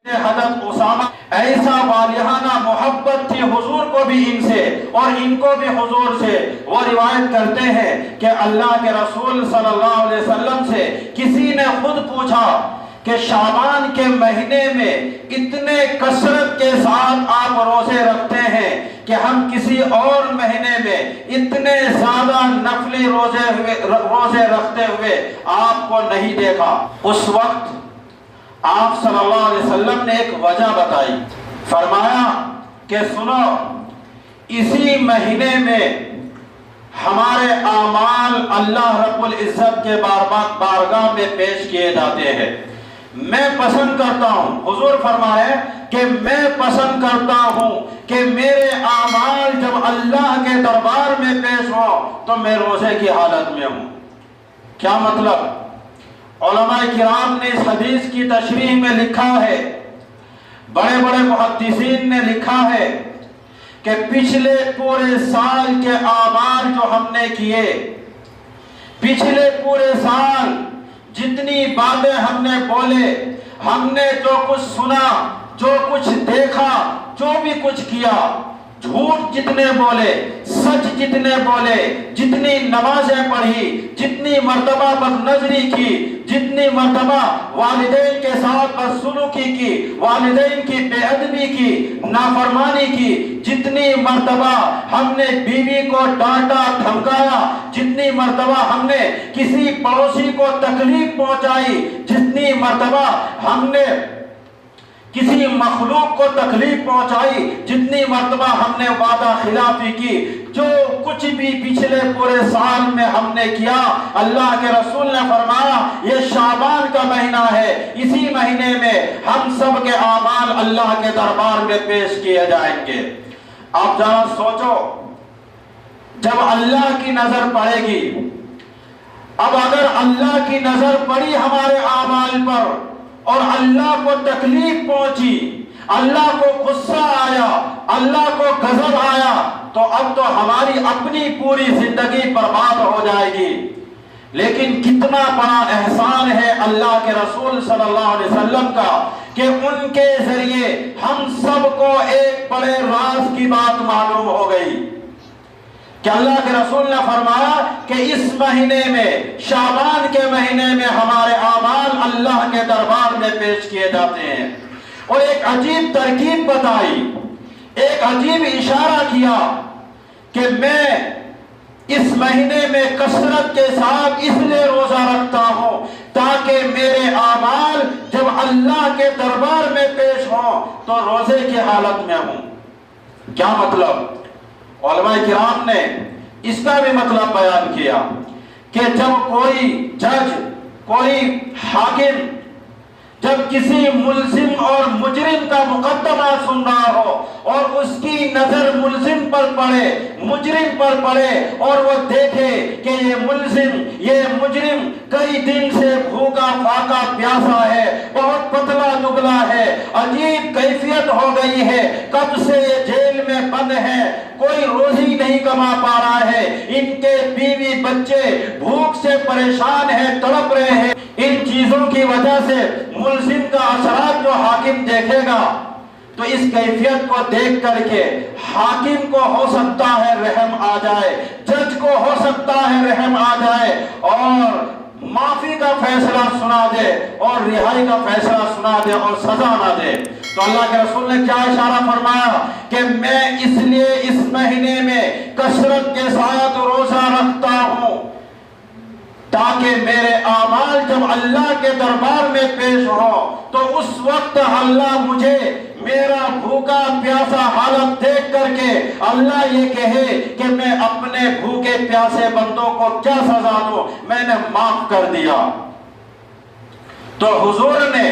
حضرت اسامہ ایسا والہانہ محبت تھی حضور کو بھی ان سے اور ان کو بھی حضور سے. وہ روایت کرتے ہیں کہ اللہ کے رسول صلی اللہ علیہ وسلم سے کسی نے خود پوچھا کہ شعبان کے مہینے میں اتنے کثرت کے ساتھ آپ روزے رکھتے ہیں کہ ہم کسی اور مہینے میں اتنے زیادہ نفلی روزے رکھتے ہوئے آپ کو نہیں دیکھا. اس وقت آپ صلی اللہ علیہ وسلم نے ایک وجہ بتائی. فرمایا کہ سنو، اسی مہینے میں ہمارے اعمال اللہ رب العزت کے بارگاہ میں پیش کیے جاتے ہیں. میں پسند کرتا ہوں، حضور فرمائے کہ میں پسند کرتا ہوں کہ میرے اعمال جب اللہ کے دربار میں پیش ہو تو میں روزے کی حالت میں ہوں. کیا مطلب؟ علماء کرام نے اس حدیث کی تشریح میں لکھا ہے، بڑے بڑے محدثین نے لکھا ہے کہ پچھلے پورے سال کے اعمال جو ہم نے کیے، پچھلے پورے سال جتنی باتیں ہم نے بولے، ہم نے جو کچھ سنا، جو کچھ دیکھا، جو بھی کچھ کیا، جھوٹ جتنے بولے، سچ جتنے بولے، جتنی نمازیں پڑھی، جتنی مرتبہ بد نظری کی، جتنی مرتبہ والدین کے ساتھ بدسلوکی کی، والدین کی بے ادبی کی، نافرمانی کی، جتنی مرتبہ ہم نے بیوی کو ڈانٹا دھمکایا، جتنی مرتبہ ہم نے کسی پڑوسی کو تکلیف پہنچائی، جتنی مرتبہ ہم نے کسی مخلوق کو تکلیف پہنچائی، جتنی مرتبہ ہم نے وعدہ خلافی کی، جو کچھ بھی پچھلے پورے سال میں ہم نے کیا، اللہ کے رسول نے فرمایا یہ شعبان کا مہینہ ہے، اسی مہینے میں ہم سب کے اعمال اللہ کے دربار میں پیش کیے جائیں گے. آپ ذرا سوچو، جب اللہ کی نظر پڑے گی، اب اگر اللہ کی نظر پڑی ہمارے اعمال پر اور اللہ کو تکلیف پہنچی، اللہ کو غصہ آیا، اللہ کو غضب آیا، تو اب تو ہماری اپنی پوری زندگی برباد ہو جائے گی. لیکن کتنا بڑا احسان ہے اللہ کے رسول صلی اللہ علیہ وسلم کا کہ ان کے ذریعے ہم سب کو ایک بڑے راز کی بات معلوم ہو گئی کہ اللہ کے رسول نے فرمایا کہ اس مہینے میں، شعبان کے مہینے میں ہمارے اعمال اللہ کے دربار میں پیش کیے جاتے ہیں. اور ایک عجیب ترکیب بتائی، ایک عجیب اشارہ کیا کہ میں اس مہینے میں کثرت کے ساتھ اس لیے روزہ رکھتا ہوں تاکہ میرے اعمال جب اللہ کے دربار میں پیش ہوں تو روزے کی حالت میں ہوں. کیا مطلب؟ علماء کرام نے اس کا بھی مطلب بیان کیا کہ جب کوئی جج، کوئی حاکم جب کسی ملزم اور مجرم کا مقدمہ سن رہا ہو اور اس کی نظر ملزم پر پڑے، مجرم پر پڑے، اور وہ دیکھے کہ یہ ملزم، یہ مجرم کئی دن سے بھوکا فاقا پیاسا ہے، بہت پتلا دبلا ہے، عجیب کیفیت ہو گئی ہے، کب سے یہ جیل میں بند ہے، کوئی روزی نہیں کما پا رہا ہے، ان کے بیوی بچے بھوک سے پریشان ہیں، تڑپ رہے ہیں. ان چیزوں کی وجہ سے ملزم کا اثرات جو حاکم دیکھے گا تو اس کیفیت کو دیکھ کر کے حاکم کو ہو سکتا ہے رحم آ جائے، جج کو ہو سکتا ہے رحم آ جائے اور معافی کا فیصلہ سنا دے اور رہائی کا فیصلہ سنا دے اور سزا نہ دے. تو اللہ کے رسول نے کیا اشارہ فرمایا کہ میں اس لیے اس مہینے میں کثرت کے ساتھ روزہ رکھتا ہوں تاکہ میرے اعمال جب اللہ کے دربار میں پیش ہو تو اس وقت اللہ مجھے میرا بھوکا پیاسا حالت دیکھ کر کے اللہ یہ کہے کہ میں اپنے بھوکے پیاسے بندوں کو کیا سزا دوں، میں نے معاف کر دیا. تو حضور نے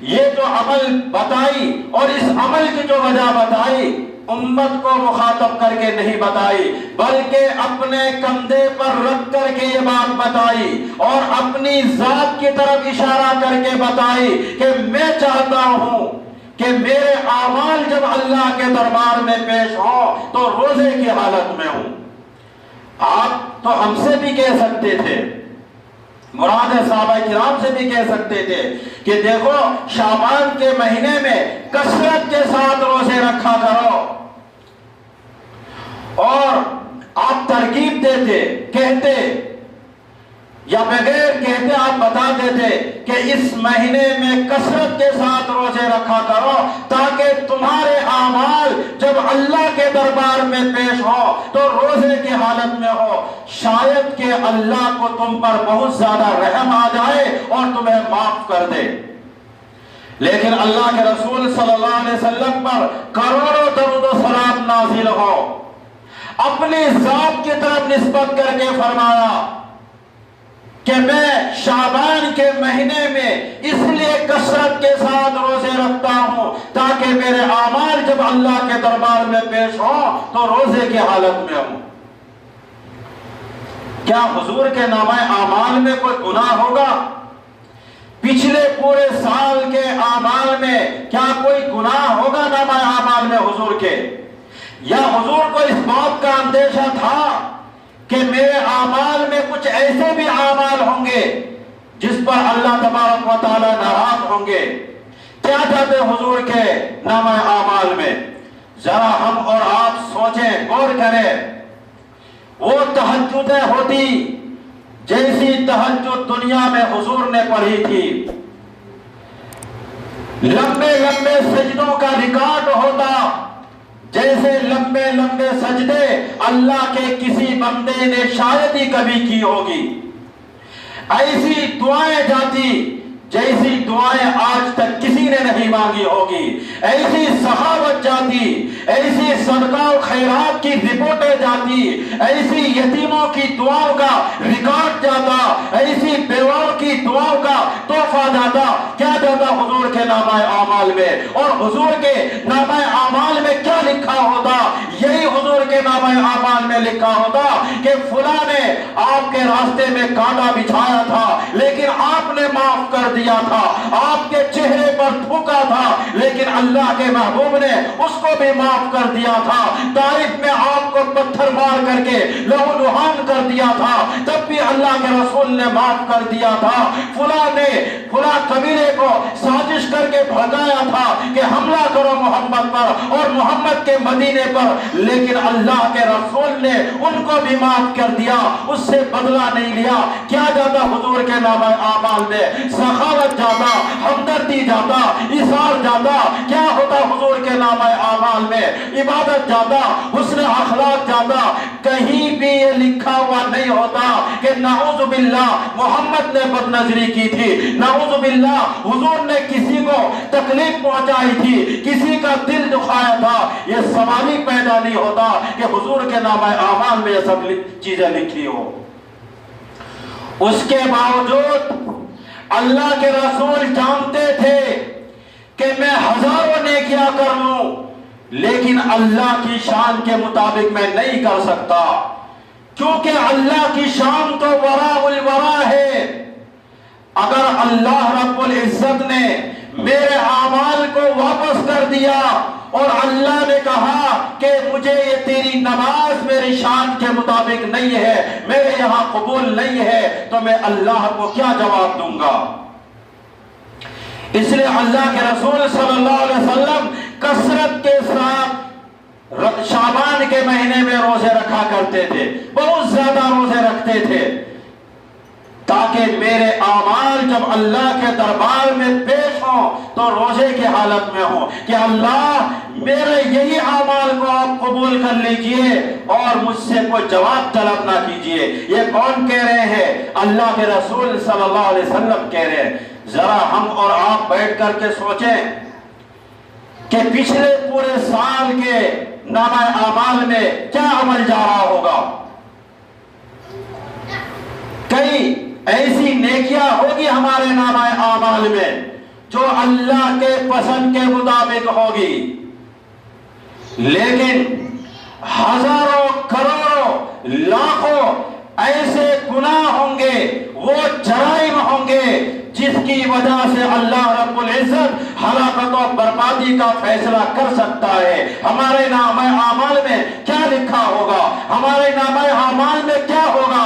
یہ جو عمل بتائی اور اس عمل کی جو وجہ بتائی، امت کو مخاطب کر کے نہیں بتائی بلکہ اپنے کندھے پر رکھ کر کے یہ بات بتائی اور اپنی ذات کی طرف اشارہ کر کے بتائی کہ میں چاہتا ہوں کہ میرے اعمال جب اللہ کے دربار میں پیش ہوں تو روزے کی حالت میں ہوں. آپ تو ہم سے بھی کہہ سکتے تھے مراد صحابہ کرام سے بھی کہہ سکتے تھے کہ دیکھو شعبان کے مہینے میں کثرت کے ساتھ روزے رکھا کرو، اور آپ ترغیب دیتے، کہتے یا بغیر کہتے آپ بتا دیتے کہ اس مہینے میں کثرت کے ساتھ روزے رکھا کرو تاکہ تمہارے اعمال جب اللہ کے دربار میں پیش ہو تو روزے کی حالت میں ہو، شاید کہ اللہ کو تم پر بہت زیادہ رحم آ جائے اور تمہیں معاف کر دے۔ لیکن اللہ کے رسول صلی اللہ علیہ وسلم پر کروڑوں درود و سلام نازل ہو، اپنی ذات کی طرف نسبت کر کے فرمایا کہ میں شعبان کے مہینے میں اس لیے کثرت کے ساتھ روزے رکھتا ہوں تاکہ میرے اعمال جب اللہ کے دربار میں پیش ہوں تو روزے کی حالت میں ہوں۔ کیا حضور کے نامہ اعمال میں کوئی گناہ ہوگا؟ پچھلے پورے سال کے اعمال میں کیا کوئی گناہ ہوگا نامہ اعمال میں حضور کے؟ یا حضور کو اس بات کا اندیشہ تھا کہ میرے اعمال میں کچھ ایسے بھی اعمال ہوں گے جس پر اللہ تبارک و تعالی ناراض ہوں گے؟ کیا چاہتے حضور کے نامہ اعمال میں؟ ذرا ہم اور آپ سوچیں، غور کریں۔ وہ تہجدیں ہوتی جیسی تہجد دنیا میں حضور نے پڑھی تھی، لمبے لمبے سجدوں کا ریکارڈ ہوتا جیسے لمبے لمبے سجدے اللہ کے کسی بندے نے شاید ہی کبھی کی ہوگی، ایسی دعائیں جاتی جیسی دعائیں آج تک کسی نے نہیں مانگی ہوگی، ایسی سخاوت جاتی، ایسی صدقہ و خیرات کی رپورٹیں جاتی، ایسی یتیموں کی دعاؤں کا ریکارڈ جاتا، ایسی بیواؤں کی دعاؤں کا تحفہ جاتا۔ کیا جاتا حضور کے نامہ اعمال میں؟ اور حضور کے نامہ اعمال میں کیا لکھا ہوتا؟ یہی حضور کے نامہ اعمال میں لکھا ہوتا کہ فلاں نے آپ کے راستے میں کانٹا بچھایا تھا لیکن آپ نے معاف کر دیا تھا، آپ کے چہرے پر تھوکا تھا لیکن اللہ کے محبوب نے اس کو بھی معاف کر دیا تھا، طائف میں آپ کو پتھر مار کر کے لہو لہان کر دیا تھا تب بھی اللہ کے رسول نے معاف کر دیا تھا، فلاں نے فلاں قبیلے کو سازش کر کے بھگایا تھا کہ حملہ کرو محمد پر اور محمد کے مدینے پر، لیکن اللہ کے رسول نے ان کو بھی معاف کر دیا، اس سے بدلہ نہیں لیا۔ کیا جاتا حضور کے نامہ اعمال میں؟ سخاوت جاتا، ہمدردی جاتا، اثار جاتا۔ کیا ہوتا حضور کے نامہ اعمال میں؟ عبادت جاتا، حسن اخلاق جاتا۔ کہیں بھی یہ لکھا ہوا نہیں ہوتا کہ نعوذ باللہ محمد نے بد نظری کی تھی، نعوذ باللہ حضور نے کسی کو تکلیف پہنچائی تھی، کسی کا دل دکھایا تھا۔ یہ سوال ہی پیدا نہیں ہوتا کہ حضور کے نامہ اعمال میں یہ سب چیزیں لکھی ہو۔ اس کے باوجود اللہ کے رسول جانتے تھے کہ میں ہزاروں نیکیاں کر لوں لیکن اللہ کی شان کے مطابق میں نہیں کر سکتا، کیونکہ اللہ کی شان تو وراء الورا ہے۔ اگر اللہ رب العزت نے میرے اعمال کو واپس کر دیا اور اللہ نے کہا کہ مجھے یہ تیری نماز میری شان کے مطابق نہیں ہے، میرے یہاں قبول نہیں ہے، تو میں اللہ کو کیا جواب دوں گا؟ اس لیے اللہ کے رسول صلی اللہ علیہ وسلم کثرت کے ساتھ شعبان کے مہینے میں روزے رکھا کرتے تھے، بہت زیادہ روزے رکھتے تھے تاکہ میرے اعمال جب اللہ کے دربار میں پیش ہوں تو روزے کی حالت میں ہوں کہ اللہ میرے یہی اعمال کو آپ قبول کر لیجئے اور مجھ سے کوئی جواب طلب نہ کیجئے۔ یہ کون کہہ رہے ہیں؟ اللہ کے رسول صلی اللہ علیہ وسلم کہہ رہے ہیں۔ ذرا ہم اور آپ بیٹھ کر کے سوچیں کہ پچھلے پورے سال کے نامہ اعمال میں کیا عمل جا رہا ہوگا؟ کئی ایسی نیکیاں ہوگی ہمارے نامہ اعمال میں جو اللہ کے پسند کے مطابق ہوگی، لیکن ہزاروں کروڑوں لاکھوں ایسے گناہ ہوں گے، وہ جرائم ہوں گے جس کی وجہ سے اللہ رب العزت ہلاکت و بربادی کا فیصلہ کر سکتا ہے۔ ہمارے نامہ اعمال میں کیا لکھا ہوگا؟ ہمارے نامہ اعمال میں کیا ہوگا؟